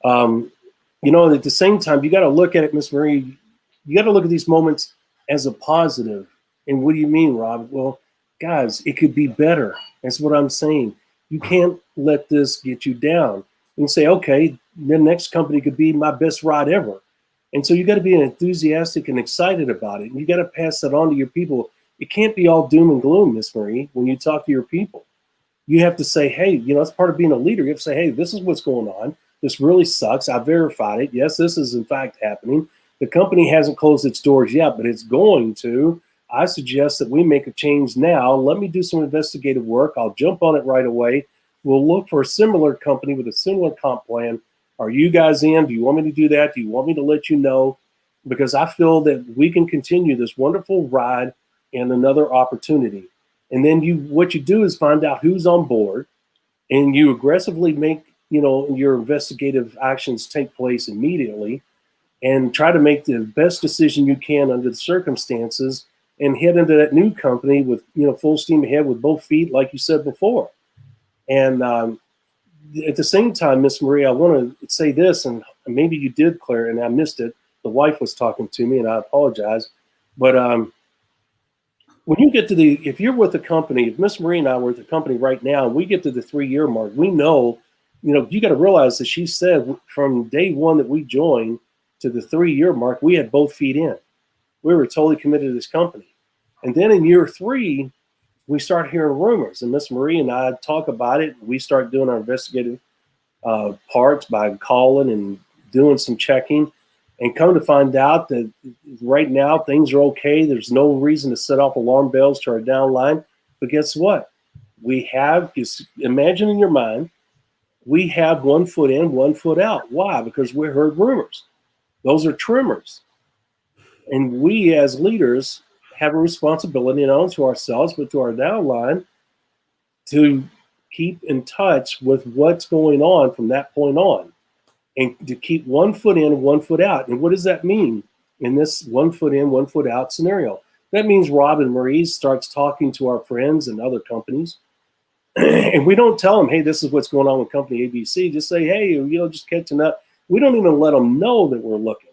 C: At the same time, you got to look at it, Miss Marie, you got to look at these moments as a positive. And what do you mean, Rob? Well, guys, it could be better. That's what I'm saying. You can't let this get you down. You can say, okay, the next company could be my best ride ever. And so you got to be enthusiastic and excited about it. And you got to pass that on to your people. It can't be all doom and gloom, Miss Marie, when you talk to your people. You have to say, hey, that's part of being a leader. You have to say, hey, this is what's going on. This really sucks. I verified it. Yes, this is in fact happening. The company hasn't closed its doors yet, but it's going to. I suggest that we make a change now. Let me do some investigative work. I'll jump on it right away. We'll look for a similar company with a similar comp plan. Are you guys in? Do you want me to do that? Do you want me to let you know? Because I feel that we can continue this wonderful ride and another opportunity. And then what you do is find out who's on board, and you aggressively make, your investigative actions take place immediately, and try to make the best decision you can under the circumstances, and head into that new company with, full steam ahead with both feet, like you said before. And at the same time, Miss Marie, I want to say this, and maybe you did, Claire, and I missed it. The wife was talking to me, and I apologize. But when you get to if you're with a company, if Miss Marie and I were at the company right now, and we get to the 3-year mark, we know, you got to realize that she said from day one that we joined to the 3-year mark, we had both feet in. We were totally committed to this company. And then in year 3, we start hearing rumors, and Miss Marie and I talk about it. We start doing our investigative parts by calling and doing some checking, and come to find out that right now things are okay. There's no reason to set off alarm bells to our downline. But guess what? Just imagine in your mind, we have 1 foot in, 1 foot out. Why? Because we heard rumors. Those are tremors. And we as leaders have a responsibility not only to ourselves, but to our downline to keep in touch with what's going on from that point on, and to keep 1 foot in, 1 foot out. And what does that mean in this 1 foot in, 1 foot out scenario? That means Rob and Marie starts talking to our friends and other companies. And we don't tell them, hey, this is what's going on with company ABC. Just say, hey, just catching up. We don't even let them know that we're looking.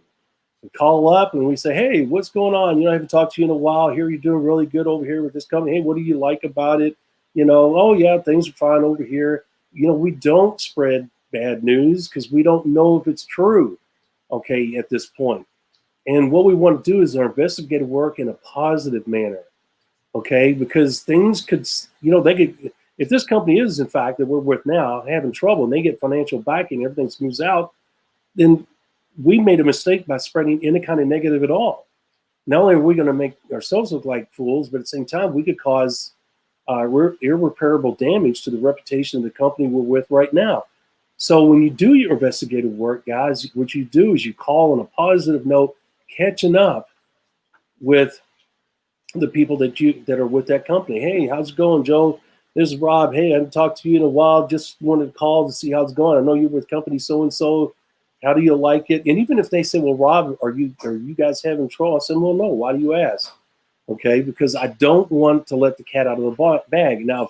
C: We call up and we say, hey, what's going on? I haven't talked to you in a while. Here you're doing really good over here with this company. Hey, what do you like about it? Oh, yeah, things are fine over here. We don't spread bad news because we don't know if it's true, okay, at this point. And what we want to do is our investigative work in a positive manner, okay, because things could, they could, if this company is, in fact, that we're with now, having trouble, and they get financial backing, everything smooths out, then we made a mistake by spreading any kind of negative at all. Not only are we going to make ourselves look like fools, but at the same time, we could cause irreparable damage to the reputation of the company we're with right now. So when you do your investigative work, guys, what you do is you call on a positive note, catching up with the people that are with that company. Hey, how's it going, Joe? This is Rob. Hey, I haven't talked to you in a while. Just wanted to call to see how it's going. I know you're with company so-and-so. How do you like it? And even if they say, well, Rob, are you guys having trouble? I said, well, no. Why do you ask? Okay, because I don't want to let the cat out of the bag. Now,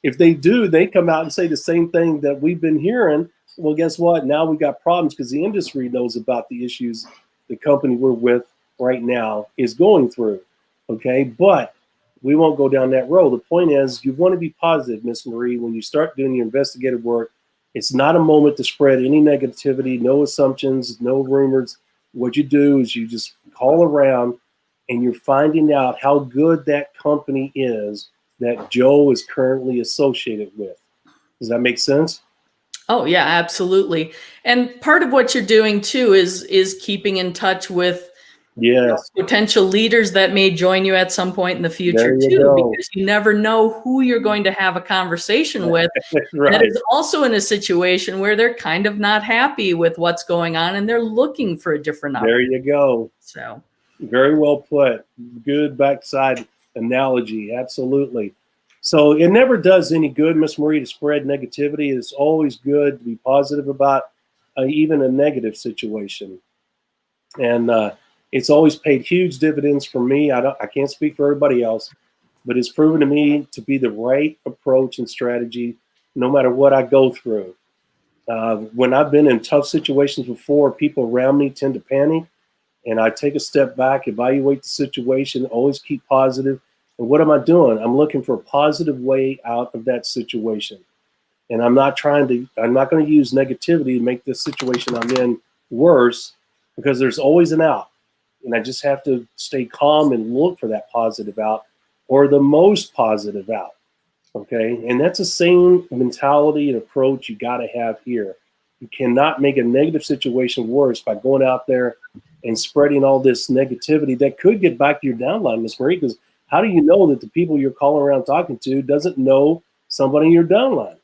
C: if they do, they come out and say the same thing that we've been hearing. Well, guess what? Now we got problems because the industry knows about the issues the company we're with right now is going through. Okay, but we won't go down that road. The point is, you want to be positive, Miss Marie, when you start doing your investigative work. It's not a moment to spread any negativity, no assumptions, no rumors. What you do is you just call around and you're finding out how good that company is that Joe is currently associated with. Does that make sense?
B: Oh, yeah, absolutely. And part of what you're doing too is keeping in touch with
C: Yes.
B: Potential leaders that may join you at some point in the future
C: There you
B: too,
C: go.
B: because you never know who you're going to have a conversation with that
C: Right.
B: is also in a situation where they're kind of not happy with what's going on and they're looking for a different option.
C: There you go.
B: So
C: Very well put. Good backside analogy. Absolutely. So it never does any good, Miss Marie, to spread negativity. It's always good to be positive about even a negative situation. And it's always paid huge dividends for me. I can't speak for everybody else, but it's proven to me to be the right approach and strategy no matter what I go through. When I've been in tough situations before, people around me tend to panic. And I take a step back, evaluate the situation, always keep positive. And what am I doing? I'm looking for a positive way out of that situation. And I'm not going to use negativity to make the situation I'm in worse, because there's always an out. And I just have to stay calm and look for that positive out, or the most positive out. Okay. And that's the same mentality and approach you got to have here. You cannot make a negative situation worse by going out there and spreading all this negativity that could get back to your downline, Ms. Marie, because how do you know that the people you're calling around talking to doesn't know somebody in your downline?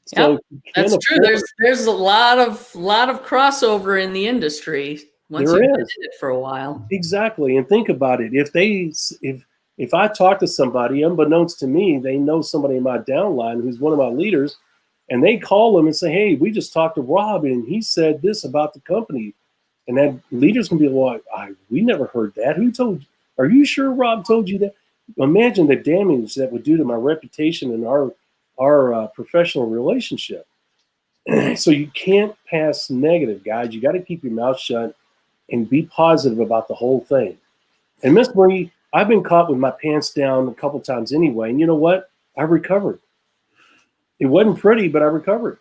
C: So
B: that's true. There's a lot of crossover in the industry once you've been in it for a while.
C: Exactly. And think about it. If I talk to somebody, unbeknownst to me, they know somebody in my downline who's one of my leaders, and they call them and say, hey, we just talked to Rob and he said this about the company. And that leaders can be like, we never heard that. Who told you? Are you sure Rob told you that? Imagine the damage that would do to my reputation and our professional relationship. So you can't pass negative, guys. You got to keep your mouth shut and be positive about the whole thing. And Miss Marie, I've been caught with my pants down a couple times anyway. And you know what? I recovered. It wasn't pretty, but I recovered.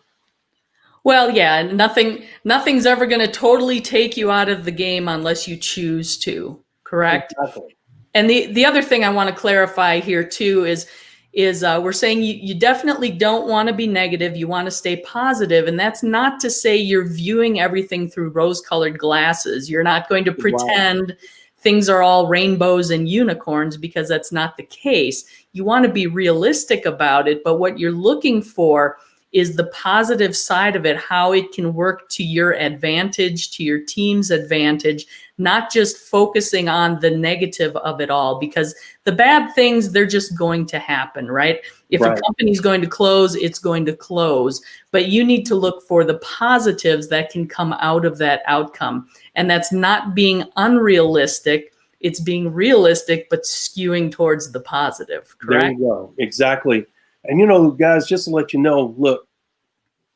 B: Well, yeah, nothing's ever going to totally take you out of the game unless you choose to, correct?
C: Exactly.
B: And the other thing I want to clarify here too is we're saying you definitely don't want to be negative. You want to stay positive. And that's not to say you're viewing everything through rose-colored glasses. You're not going to pretend things are all rainbows and unicorns, because that's not the case. You want to be realistic about it, but what you're looking for is the positive side of it, how it can work to your advantage, to your team's advantage, not just focusing on the negative of it all, because the bad things, they're just going to happen, right? If a company's going to close, it's going to close, but you need to look for the positives that can come out of that outcome. And that's not being unrealistic. It's being realistic, but skewing towards the positive, correct?
C: There you go. Exactly. And, you know, guys, just to let you know, look,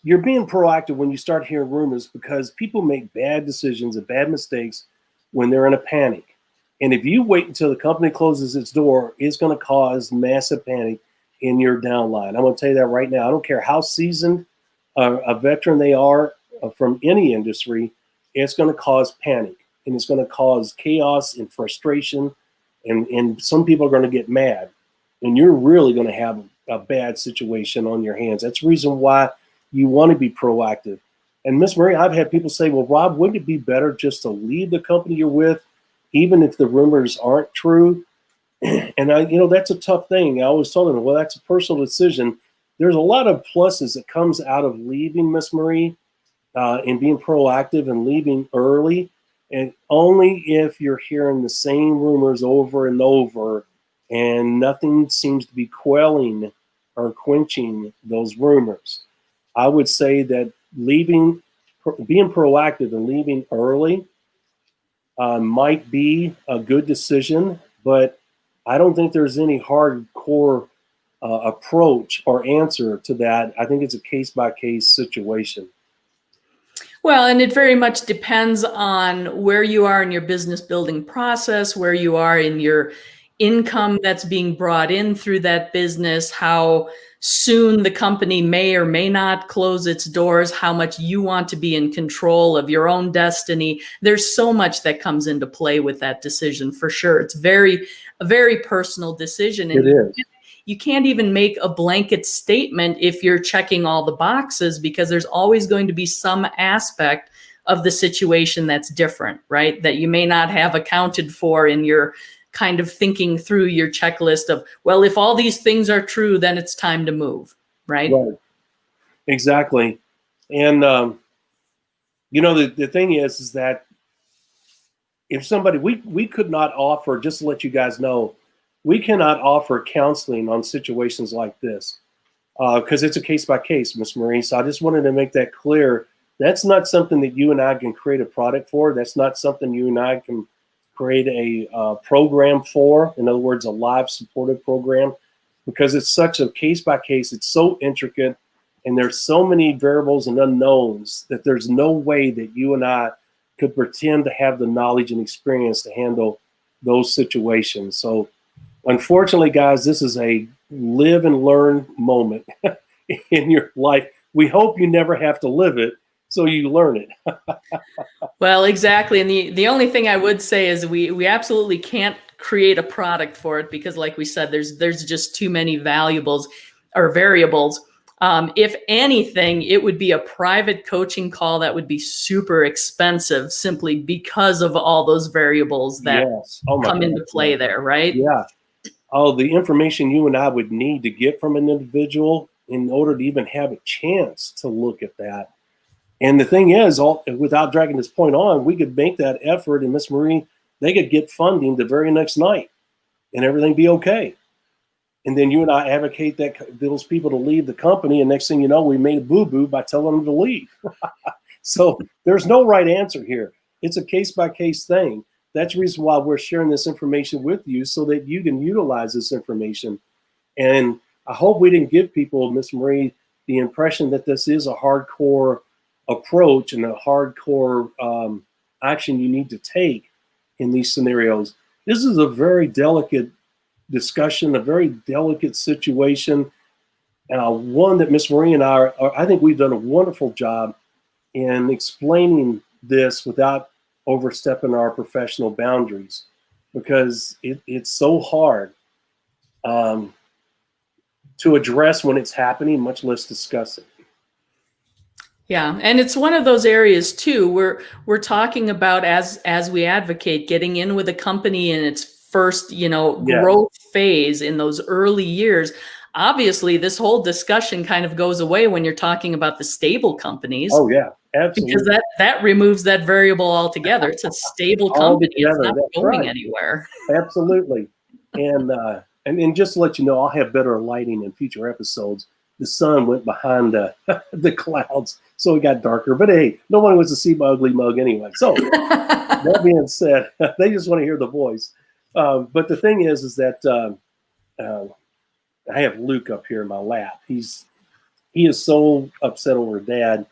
C: you're being proactive when you start hearing rumors, because people make bad decisions and bad mistakes when they're in a panic. And if you wait until the company closes its door, it's going to cause massive panic in your downline. I'm going to tell you that right now. I don't care how seasoned a veteran they are from any industry, it's going to cause panic, and it's going to cause chaos and frustration. And some people are going to get mad, and you're really going to have a bad situation on your hands. That's the reason why you want to be proactive. And Miss Marie, I've had people say, well, Rob, wouldn't it be better just to leave the company you're with, even if the rumors aren't true? And that's a tough thing. I always told them, well, that's a personal decision. There's a lot of pluses that comes out of leaving, Miss Marie, and being proactive and leaving early. And only if you're hearing the same rumors over and over, and nothing seems to be quelling or quenching those rumors. I would say that being proactive and leaving early might be a good decision, but I don't think there's any hardcore approach or answer to that. I think it's a case-by-case situation.
B: Well, and it very much depends on where you are in your business building process, where you are in your income that's being brought in through that business, how soon the company may or may not close its doors, how much you want to be in control of your own destiny. There's so much that comes into play with that decision, for sure. It's a very personal decision. And
C: it is.
B: You can't even make a blanket statement if you're checking all the boxes, because there's always going to be some aspect of the situation that's different, right? That you may not have accounted for in your kind of thinking through your checklist of, well, if all these things are true, then it's time to move, right?
C: Right. Exactly. And, the thing is that if somebody, we could not offer, just to let you guys know, we cannot offer counseling on situations like this because it's a case by case, Miss Marie. So I just wanted to make that clear. That's not something that you and I can create a product for. That's not something you and I can create a program for. In other words, a live supportive program, because it's such a case by case. It's so intricate, and there's so many variables and unknowns that there's no way that you and I could pretend to have the knowledge and experience to handle those situations. So unfortunately, guys, this is a live and learn moment in your life. We hope you never have to live it, so you learn it.
B: Well, exactly. And the only thing I would say is we absolutely can't create a product for it because, like we said, there's just too many valuables or variables. If anything, it would be a private coaching call that would be super expensive simply because of all those variables that come into play there, right?
C: Yeah. Oh, the information you and I would need to get from an individual in order to even have a chance to look at that. And the thing is, without dragging this point on, we could make that effort, and Miss Marie, they could get funding the very next night and everything be okay. And then you and I advocate that those people to leave the company, and next thing you know, we made a boo-boo by telling them to leave. So there's no right answer here. It's a case-by-case thing. That's the reason why we're sharing this information with you, so that you can utilize this information. And I hope we didn't give people, Miss Marie, the impression that this is a hardcore approach and a hardcore action you need to take in these scenarios. This is a very delicate discussion, a very delicate situation, one that Miss Marie and I think we've done a wonderful job in explaining this without overstepping our professional boundaries, because it's so hard to address when it's happening, much less discuss it.
B: Yeah, and it's one of those areas too where we're talking about as we advocate getting in with a company in its first, growth phase in those early years. Obviously, this whole discussion kind of goes away when you're talking about the stable companies.
C: Oh yeah, absolutely.
B: Because that removes that variable altogether. It's a stable company. It's not going anywhere.
C: Absolutely. And just to let you know, I'll have better lighting in future episodes. The sun went behind the clouds, so it got darker. But hey, no one wants to see my ugly mug anyway. So that being said, they just want to hear the voice. But the thing is that I have Luke up here in my lap. He is so upset over Dad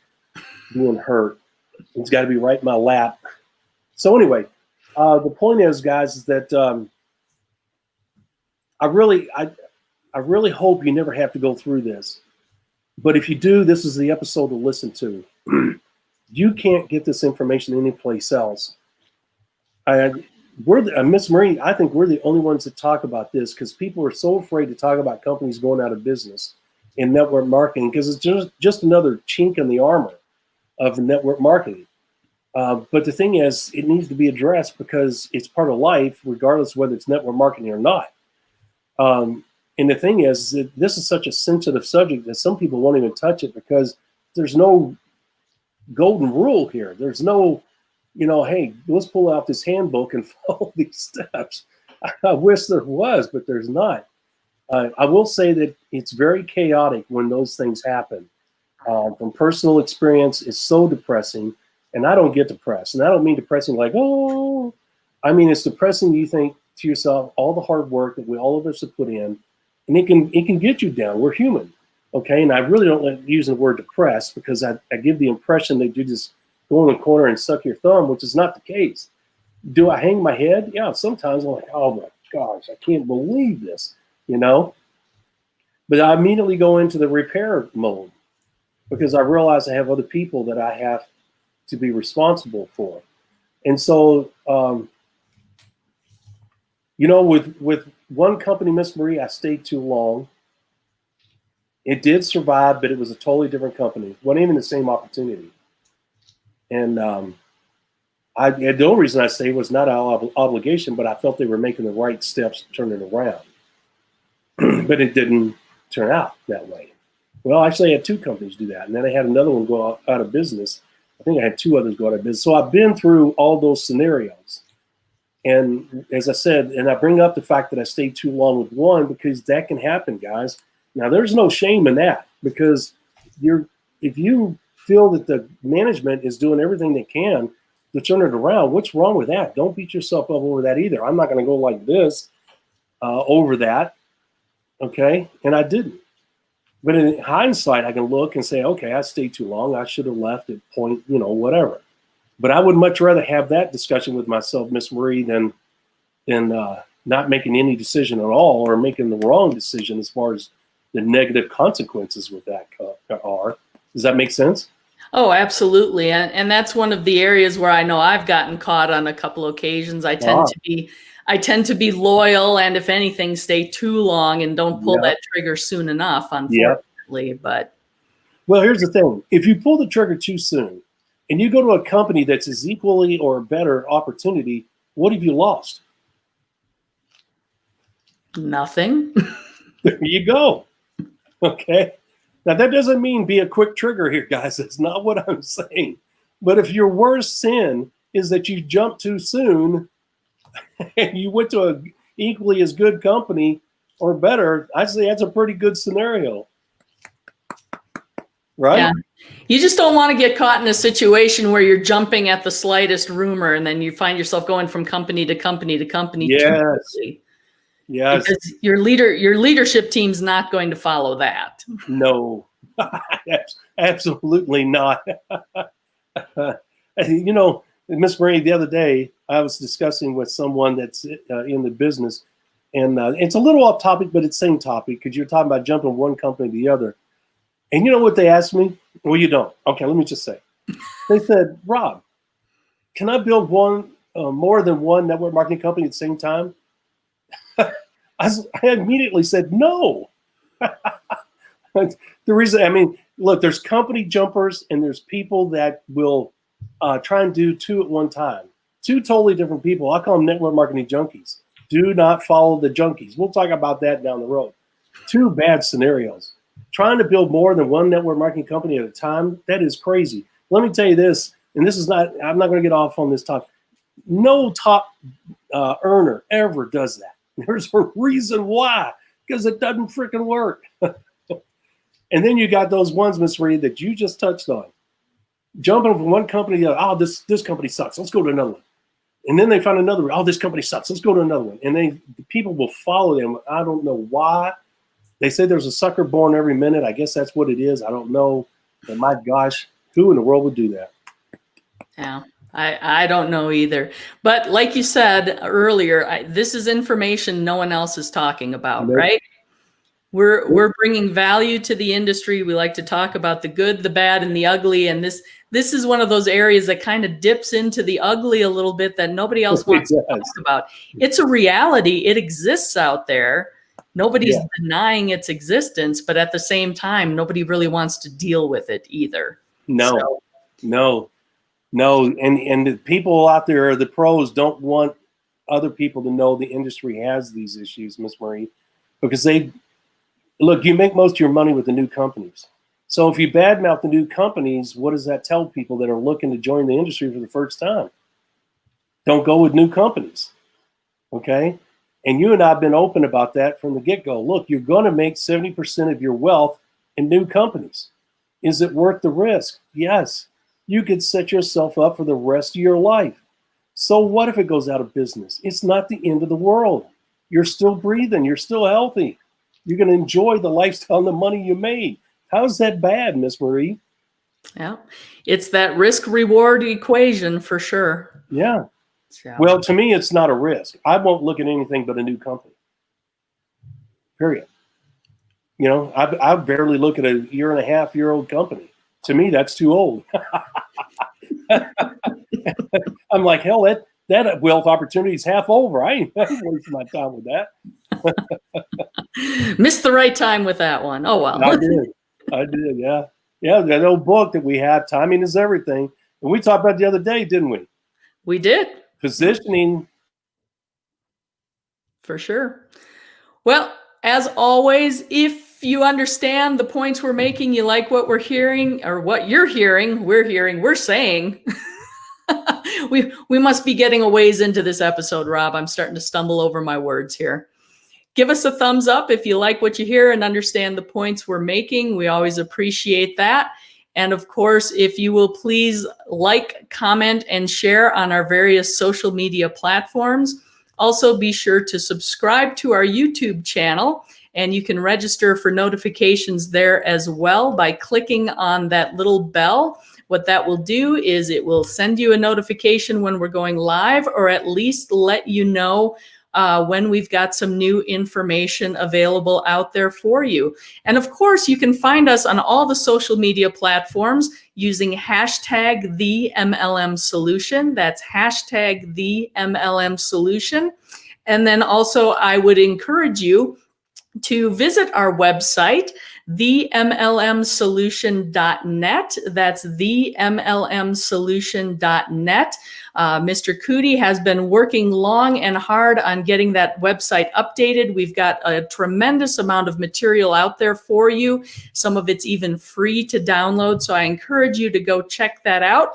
C: being hurt. He's got to be right in my lap. So anyway, the point is, guys, is that I really hope you never have to go through this. But if you do, this is the episode to listen to. You can't get this information anyplace else. Miss Marie, I think we're the only ones that talk about this because people are so afraid to talk about companies going out of business in network marketing, because it's just another chink in the armor of the network marketing. But the thing is, it needs to be addressed because it's part of life, regardless of whether it's network marketing or not. And the thing is that this is such a sensitive subject that some people won't even touch it because there's no golden rule here. There's no, hey, let's pull out this handbook and follow these steps. I wish there was, but there's not. I will say that it's very chaotic when those things happen. From personal experience, it's so depressing, and I don't get depressed. And I don't mean depressing like, oh, I mean, it's depressing. You think to yourself, all the hard work that all of us have put in, and it can get you down. We're human, okay? And I really don't like using the word depressed because I give the impression that you just go in the corner and suck your thumb, which is not the case. Do I hang my head? Yeah, sometimes I'm like, oh my gosh, I can't believe this, But I immediately go into the repair mode because I realize I have other people that I have to be responsible for. And so, with one company, Miss Marie, I stayed too long. It did survive, but it was a totally different company. It wasn't even the same opportunity. And the only reason I say was not an obligation, but I felt they were making the right steps to turn it around. But it didn't turn out that way. Well, actually, I had 2 companies do that, and then I had another one go out of business. I think I had 2 others go out of business. So I've been through all those scenarios. And as I said, and I bring up the fact that I stayed too long with one because that can happen, guys. Now, there's no shame in that, because if you feel that the management is doing everything they can to turn it around, what's wrong with that? Don't beat yourself up over that either. I'm not going to go like this over that, okay? And I didn't. But in hindsight, I can look and say, okay, I stayed too long. I should have left at point, whatever. But I would much rather have that discussion with myself, Miss Marie, than not making any decision at all, or making the wrong decision as far as the negative consequences with that are. Does that make sense?
B: Oh, absolutely. And that's one of the areas where I know I've gotten caught on a couple occasions. I tend to be loyal, and if anything, stay too long and don't pull that trigger soon enough, unfortunately. But
C: well, here's the thing. If you pull the trigger too soon and you go to a company that's as equally or better opportunity, what have you lost?
B: Nothing.
C: There you go. Okay. Now, that doesn't mean be a quick trigger here, guys. That's not what I'm saying. But if your worst sin is that you jumped too soon and you went to an equally as good company or better, I'd say that's a pretty good scenario. Right?
B: Yeah. You just don't want to get caught in a situation where you're jumping at the slightest rumor and then you find yourself going from company to company to company.
C: Yes. Yes.
B: Because your leadership team's not going to follow that.
C: No, absolutely not. Miss Marie, the other day, I was discussing with someone that's in the business, and it's a little off topic, but it's same topic, because you're talking about jumping one company to the other. And you know what they asked me? Well, you don't. Okay, let me just say. They said, Rob, can I build more than one network marketing company at the same time? I immediately said no. The reason, look, there's company jumpers and there's people that will try and do 2 at one time. 2 totally different people. I call them network marketing junkies. Do not follow the junkies. We'll talk about that down the road. 2 bad scenarios. Trying to build more than one network marketing company at a time, that is crazy. Let me tell you this, and I'm not going to get off on this topic. No top earner ever does that. There's a reason why, because it doesn't freaking work. And then you got those ones, Miss Reed, that you just touched on. Jumping from one company to the other. Oh, this company sucks. Let's go to another one. And then they find another one. Oh, this company sucks. Let's go to another one. And the people will follow them. I don't know why. They say there's a sucker born every minute. I guess that's what it is. I don't know. But my gosh, who in the world would do that?
B: Yeah. I don't know either. But like you said earlier, this is information no one else is talking about, right? We're bringing value to the industry. We like to talk about the good, the bad, and the ugly. And this is one of those areas that kind of dips into the ugly a little bit that nobody else wants to talk about. It's a reality. It exists out there. Nobody's denying its existence, but at the same time, nobody really wants to deal with it either.
C: No. And the people out there, the pros, don't want other people to know the industry has these issues, Miss Marie, because you make most of your money with the new companies. So if you badmouth the new companies, what does that tell people that are looking to join the industry for the first time? Don't go with new companies, okay? And you and I have been open about that from the get-go. Look, you're going to make 70% of your wealth in new companies. Is it worth the risk? Yes. You could set yourself up for the rest of your life. So what if it goes out of business? It's not the end of the world. You're still breathing. You're still healthy. You're going to enjoy the lifestyle and the money you made. How's that bad, Miss Marie?
B: Yeah, it's that risk-reward equation for sure.
C: Yeah. Well, to me, it's not a risk. I won't look at anything but a new company. Period. I barely look at a 1.5-year-old company. To me, that's too old. I'm like, hell, that wealth opportunity is half over. I ain't wasting my time with that.
B: Missed the right time with that one. Oh, well.
C: I did. Yeah. Yeah, that old book that we have, Timing is Everything. And we talked about the other day, didn't we?
B: We did.
C: Positioning.
B: For sure. Well, as always, if you understand the points we're making, you like what we're hearing or what you're hearing, we're saying, we must be getting a ways into this episode, Rob. I'm starting to stumble over my words here. Give us a thumbs up if you like what you hear and understand the points we're making. We always appreciate that. And of course, if you will please like, comment, and share on our various social media platforms. Also, be sure to subscribe to our YouTube channel, and you can register for notifications there as well by clicking on that little bell. What that will do is it will send you a notification when we're going live, or at least let you know when we've got some new information available out there for you. And of course, you can find us on all the social media platforms using hashtag the MLM solution. That's hashtag the MLM solution. And then also, I would encourage you to visit our website, themlmsolution.net. That's themlmsolution.net. Mr. Cootie has been working long and hard on getting that website updated. We've got a tremendous amount of material out there for you. Some of it's even free to download, so I encourage you to go check that out.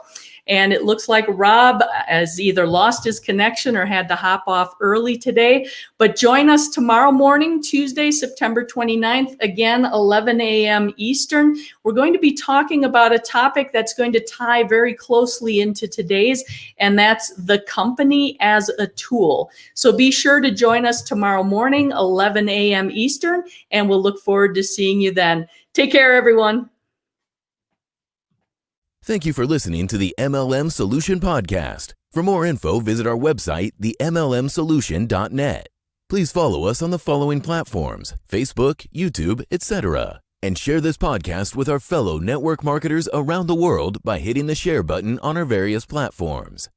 B: And it looks like Rob has either lost his connection or had to hop off early today. But join us tomorrow morning, Tuesday, September 29th, again, 11 a.m. Eastern. We're going to be talking about a topic that's going to tie very closely into today's, and that's the company as a tool. So be sure to join us tomorrow morning, 11 a.m. Eastern, and we'll look forward to seeing you then. Take care, everyone.
A: Thank you for listening to the MLM Solution Podcast. For more info, visit our website, themlmsolution.net. Please follow us on the following platforms: Facebook, YouTube, etc. And share this podcast with our fellow network marketers around the world by hitting the share button on our various platforms.